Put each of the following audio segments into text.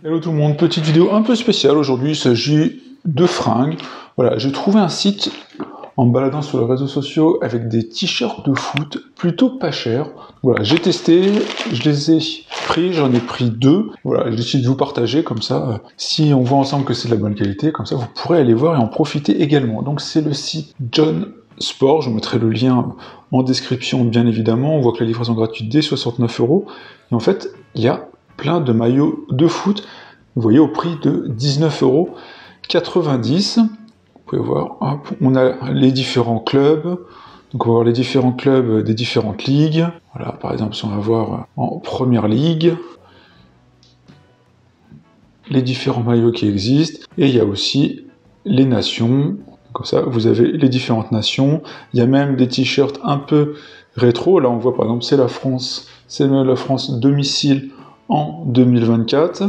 Hello tout le monde, petite vidéo un peu spéciale aujourd'hui, il s'agit de fringues. Voilà, j'ai trouvé un site en me baladant sur les réseaux sociaux avec des t-shirts de foot plutôt pas chers. Voilà, j'ai testé, je les ai pris, j'en ai pris 2. Voilà, j'ai décidé de vous partager comme ça. Si on voit ensemble que c'est de la bonne qualité, comme ça vous pourrez aller voir et en profiter également. Donc c'est le site John Sport, je vous mettrai le lien en description bien évidemment. On voit que la livraison gratuite dès 69 €. Et en fait, il y a plein de maillots de foot, vous voyez, au prix de 19,90 €. Vous pouvez voir, hop, on a les différents clubs, donc on va voir les différents clubs des différentes ligues. Voilà, par exemple, si on va voir en première ligue, les différents maillots qui existent, et il y a aussi les nations. Comme ça, vous avez les différentes nations. Il y a même des t-shirts un peu rétro. Là, on voit par exemple, c'est la France, c'est la France domicile en 2024.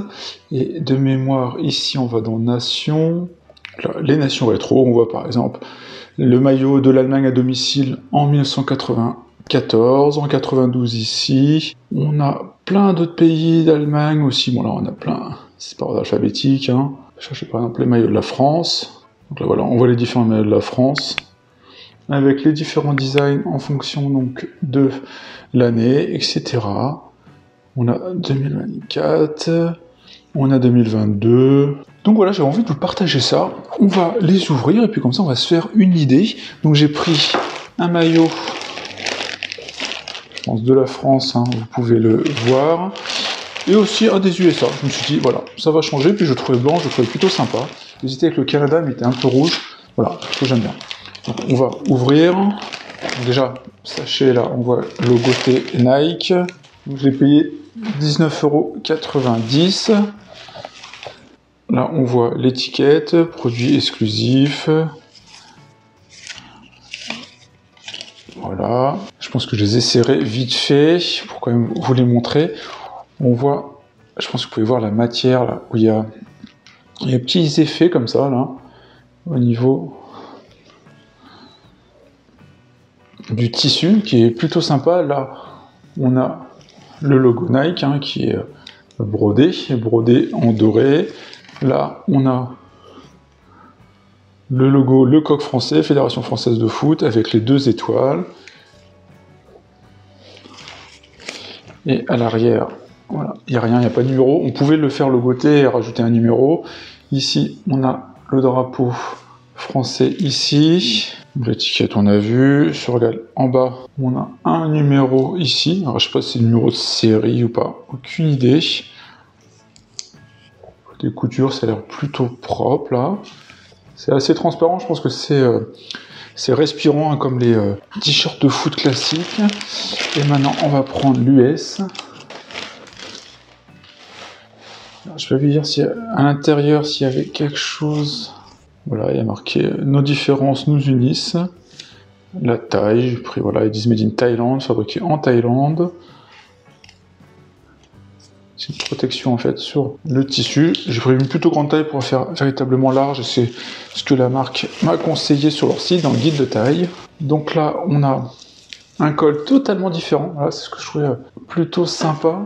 Et de mémoire, ici, on va dans Nations. Là, les nations rétro, on voit par exemple le maillot de l'Allemagne à domicile en 1994, en 92 ici. On a plein d'autres pays d'Allemagne aussi. Bon, là, on a plein. C'est par ordre alphabétique. Hein. Cherchez par exemple les maillots de la France. Donc là, voilà, on voit les différents maillots de la France avec les différents designs en fonction donc de l'année, etc. On a 2024, on a 2022. Donc voilà, j'ai envie de vous partager ça. On va les ouvrir et puis comme ça, on va se faire une idée. Donc j'ai pris un maillot, je pense de la France, hein, vous pouvez le voir. Et aussi un des USA. Je me suis dit, voilà, ça va changer. Puis je le trouvais blanc, je le trouvais plutôt sympa. J'hésitais avec le Canada, mais il était un peu rouge. Voilà, ce que j'aime bien. Donc, on va ouvrir. Donc, déjà, sachez, là, on voit le logo Nike. Donc, je l'ai payé 19,90 €. Là, on voit l'étiquette, produit exclusif. Voilà. Je pense que je les essaierai vite fait pour quand même vous les montrer. On voit, je pense que vous pouvez voir la matière là, où il y a des petits effets comme ça là, au niveau du tissu qui est plutôt sympa. Là, on a le logo Nike hein, qui est brodé en doré. Là, on a le logo Le Coq Français, Fédération Française de Foot, avec les 2 étoiles. Et à l'arrière, voilà, il n'y a rien, il n'y a pas de numéro. On pouvait le faire logoter et rajouter un numéro. Ici, on a le drapeau français ici. L'étiquette, on a vu. Je regarde en bas, on a un numéro ici. Alors, je ne sais pas si c'est le numéro de série ou pas. Aucune idée. Les coutures, ça a l'air plutôt propre, là. C'est assez transparent. Je pense que c'est respirant, hein, comme les t-shirts de foot classiques. Et maintenant, on va prendre l'US. Je vais vous dire si à l'intérieur s'il y avait quelque chose. Voilà, il y a marqué nos différences nous unissent. La taille, j'ai pris, voilà, ils disent Made in Thailand, fabriqué en Thaïlande. C'est une protection en fait sur le tissu. J'ai pris une plutôt grande taille pour faire véritablement large. C'est ce que la marque m'a conseillé sur leur site dans le guide de taille. Donc là, on a un col totalement différent. Voilà, c'est ce que je trouvais plutôt sympa.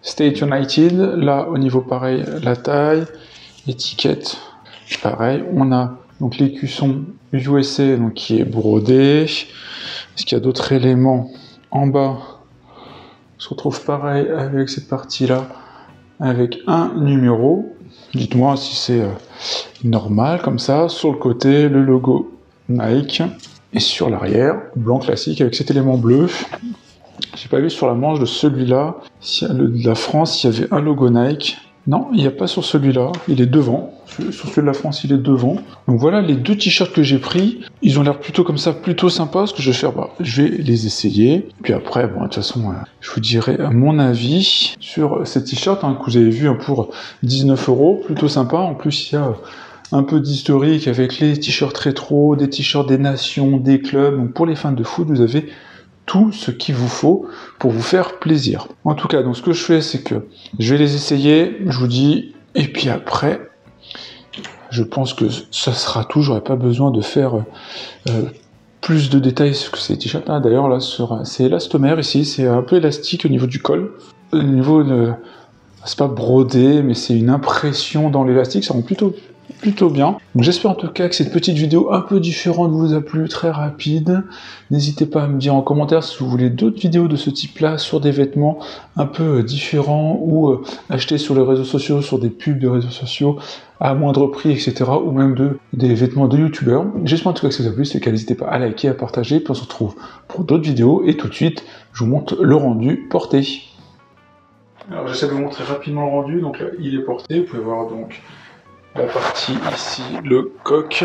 State United, là au niveau pareil, la taille, étiquette, pareil. On a donc l'écusson USA donc, qui est brodé. Est-ce qu'il y a d'autres éléments en bas? On se retrouve pareil avec cette partie-là, avec un numéro. Dites-moi si c'est normal comme ça. Sur le côté, le logo Nike. Et sur l'arrière, blanc classique avec cet élément bleu. J'ai pas vu sur la manche de celui-là, de la France, il y avait un logo Nike. Non, il n'y a pas sur celui-là, il est devant. Sur celui de la France, il est devant. Donc voilà les 2 t-shirts que j'ai pris. Ils ont l'air plutôt comme ça, plutôt sympas. Ce que je vais faire, je vais les essayer. Puis après, bon, de toute façon, je vous dirai mon avis sur ces t-shirts hein, que vous avez vu hein, pour 19 €. Plutôt sympa. En plus, il y a un peu d'historique avec les t-shirts rétro, des t-shirts des nations, des clubs. Donc pour les fans de foot, vous avez tout ce qu'il vous faut pour vous faire plaisir. En tout cas, donc ce que je fais, c'est que je vais les essayer, je vous dis, et puis après, je pense que ça sera tout. J'aurai pas besoin de faire plus de détails sur ces t-shirts. Ah, d'ailleurs, là, c'est élastomère ici, c'est un peu élastique au niveau du col. Au niveau c'est pas brodé, mais c'est une impression dans l'élastique, ça rend plutôt bien. Donc j'espère en tout cas que cette petite vidéo un peu différente vous a plu, très rapide. N'hésitez pas à me dire en commentaire si vous voulez d'autres vidéos de ce type-là sur des vêtements un peu différents ou acheter sur les réseaux sociaux, sur des pubs de réseaux sociaux à moindre prix, etc. ou même des vêtements de youtubeurs. J'espère en tout cas que ça vous a plu, c'est le cas, n'hésitez pas à liker, à partager, puis on se retrouve pour d'autres vidéos et tout de suite, je vous montre le rendu porté. Alors j'essaie de vous montrer rapidement le rendu, donc là il est porté, vous pouvez voir donc la partie ici, le coq,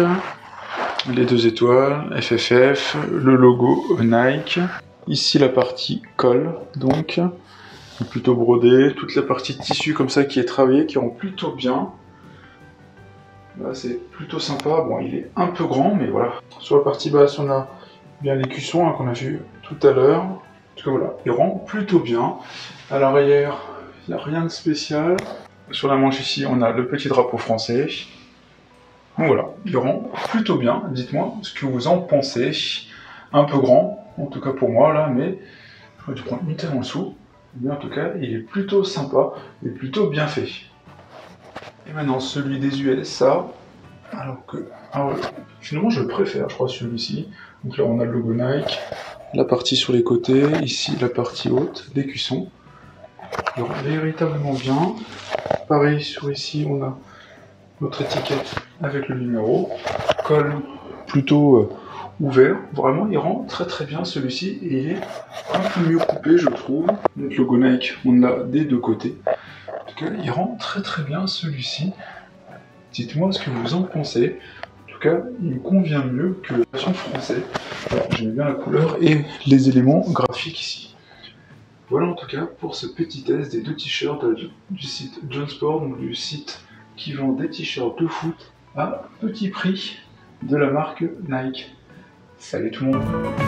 les 2 étoiles, FFF, le logo Nike, ici la partie col, donc plutôt brodé, toute la partie tissu comme ça qui est travaillée, qui rend plutôt bien. Là c'est plutôt sympa, bon il est un peu grand, mais voilà. Sur la partie basse on a bien l'écusson hein, qu'on a vu tout à l'heure. En tout cas voilà, il rend plutôt bien. À l'arrière, il n'y a rien de spécial. Sur la manche ici, on a le petit drapeau français. Donc voilà, il rend plutôt bien. Dites-moi ce que vous en pensez. Un peu grand, en tout cas pour moi là, mais j'aurais dû prendre une taille en dessous. Mais en tout cas, il est plutôt sympa et plutôt bien fait. Et maintenant, celui des USA. Finalement, je le préfère, je crois, celui-ci. Donc là, on a le logo Nike, la partie sur les côtés, ici la partie haute, l'écusson. Il rend véritablement bien. Pareil, sur ici, on a notre étiquette avec le numéro. Col plutôt ouvert. Vraiment, il rend très bien celui-ci. Et il est un peu mieux coupé, je trouve. Notre logo Nike, on l'a des 2 côtés. En tout cas, il rend très bien celui-ci. Dites-moi ce que vous en pensez. En tout cas, il me convient mieux que la version française. J'aime bien la couleur et les éléments graphiques ici. Voilà en tout cas pour ce petit test des 2 t-shirts du site Jonsport, donc du site qui vend des t-shirts de foot à petit prix de la marque Nike. Salut tout le monde!